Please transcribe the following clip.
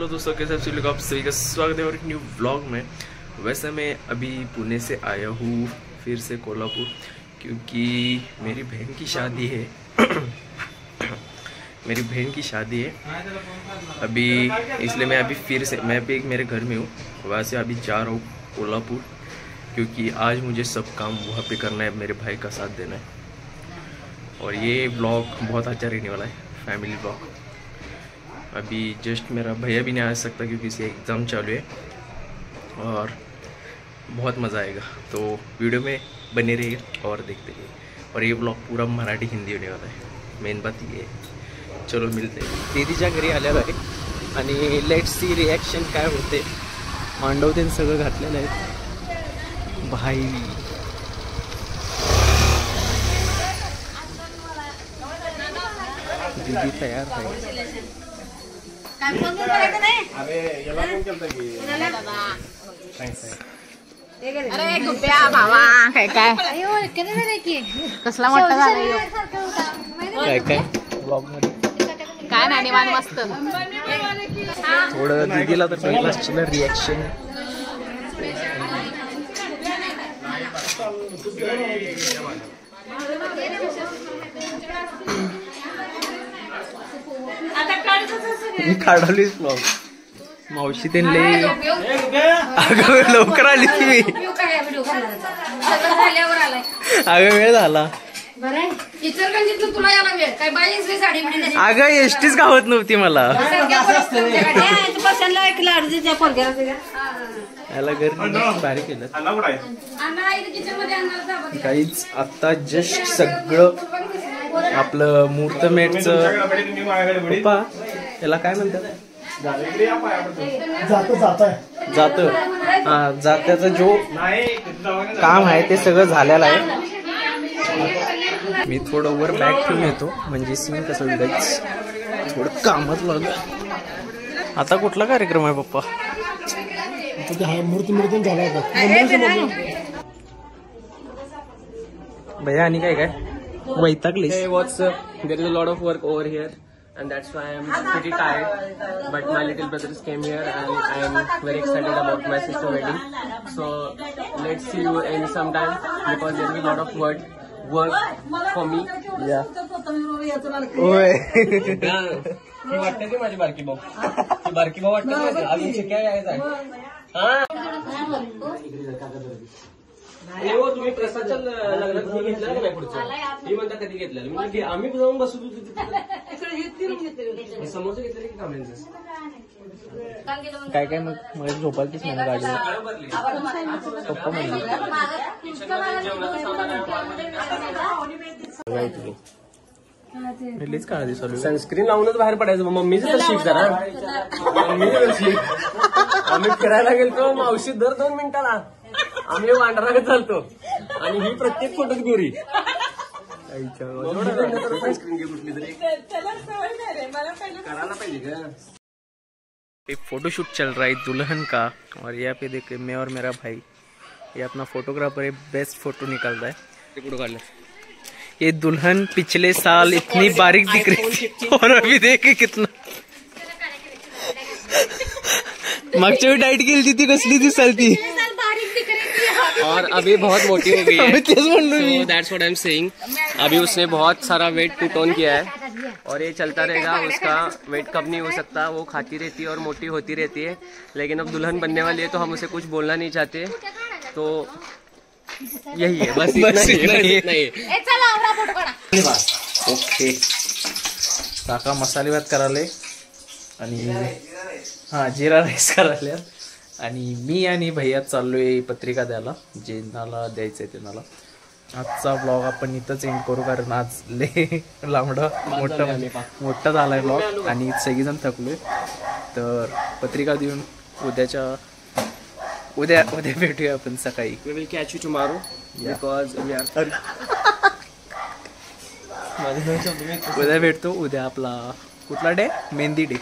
Hello दोस्तों, कैसे आप सभी का स्वागत है और एक न्यू व्लॉग में। वैसे मैं अभी पुणे से आया हूँ फिर से कोल्हापुर, क्योंकि मेरी बहन की शादी है। मेरी बहन की शादी है अभी, इसलिए मैं अभी फिर से मैं अभी मेरे घर में हूँ। वहाँ से अभी जा रहा हूँ कोल्हापुर, क्योंकि आज मुझे सब काम वहाँ पे करना है, मेरे भाई का साथ देना है। और ये व्लॉग बहुत अच्छा रहने वाला है, फैमिली व्लॉग। अभी जस्ट मेरा भैया भी नहीं आ सकता क्योंकि इसे एग्ज़ाम चालू है और बहुत मज़ा आएगा। तो वीडियो में बने रहिए और देखते रहिए। और ये ब्लॉग पूरा मराठी हिंदी होने वाला है, मेन बात ये है। चलो मिलते हैं। दीदीच्या घरी आलेलो आहे आणि लेट्स सी रिॲक्शन काय होते। मांडव ते सगळं घातलेलं आहे भाई। दीदी तयार आहे। अरे गुप्या भावा काय काय कसला मोठा झाला काय काय ब्लॉग मध्ये काय नाही निवांत मस्त। थोडं दीदीला तर पहिलं रिॲक्शन। मी काढवलीच ब्लॉग। मावशी त्यांनी अगं लवकर आली मी, अगं वेळ झाला। अगं एसटीच गावत नव्हती मला। याला घर भारी केलं काहीच। आता जस्ट सगळं आपलं मुहूर्तमेढचं पप्पा याला काय म्हणतात, जात हा जात्याचा जो काम आहे ते सगळं झालेलं आहे। मी थोडं वर बॅग ठेवून येतो म्हणजे सीन कसं विकायचं, थोडं कामात लागलं। आता कुठला कार्यक्रम आहे पप्पा? भैया आणि काय काय वैतागलीस? There is a lot of work over here, and that's why I'm pretty tired. But my little brothers came here, and I am very excited about my sister's wedding. So let's see you in some time because there is a lot of work for me. Yeah. ओए वाटतं की माझी बारकी भाऊ वाटतं अजून शिकायला यायचं आहे। हो तुम्ही प्रसादच्या लग्नात तुम्ही घेतलं का नाही पुढचं? मी म्हणता कधी घेतलेलं म्हणजे आम्ही जाऊन बसू समोरचं घेतलं की कामांचं काय काय मग मला झोपायचीच नाही गाडीवर। पप्पा म्हणले काळजी चालू सनस्क्रीन लावूनच बाहेर पडायचं। मम्मीच तर शिक जरा, मम्मीच शिक। आम्ही फिरायला गेलतो मावशी दर 2 मिनिटाला आम्ही वांडराकडे चालतो आणि ही प्रत्येक फोटोत गोरी। सनस्क्रीन घे कुठली तरी करायला पाहिजे का। एक फोटोशूट चल रहा है दुल्हन का, और यहाँ पे देखिए मैं और मेरा भाई, ये अपना फोटोग्राफर है, बेस्ट फोटो निकाल रहा है। ये दुल्हन पिछले साल इतनी बारीक दिख रही थी और अभी देखे कितना मागच्या वेळी डाइट केली थी कसली दिसलती और अभी बहुत मोटी हो गई है। So that's what I'm saying। अभी उसने बहुत सारा वेट पुट ऑन किया है और ये चलता रहेगा। उसका वेट कम नहीं हो सकता, वो खाती रहती है और मोटी होती रहती है। लेकिन अब दुल्हन बनने वाली है तो हम उसे कुछ बोलना नहीं चाहते, तो यही है बस इतना ही। ओके काका मसाले भात कराले आणि हा जिरा राईस कराले आणि मी आणि भैया चाललोय पत्रिका द्यायला, ज्यांना द्यायचंय त्यांना। आजचा ब्लॉग आपण इथंच एंड करू, कारण आज लय लांबडा मोठा झालाय ब्लॉग आणि सगळीजण थकलोय। तर पत्रिका देऊन उद्या भेटूया आपण सकाळी। We will catch you tomorrow because we are उद्या भेटतो। उद्या आपला कुठला डे? मेहंदी डे।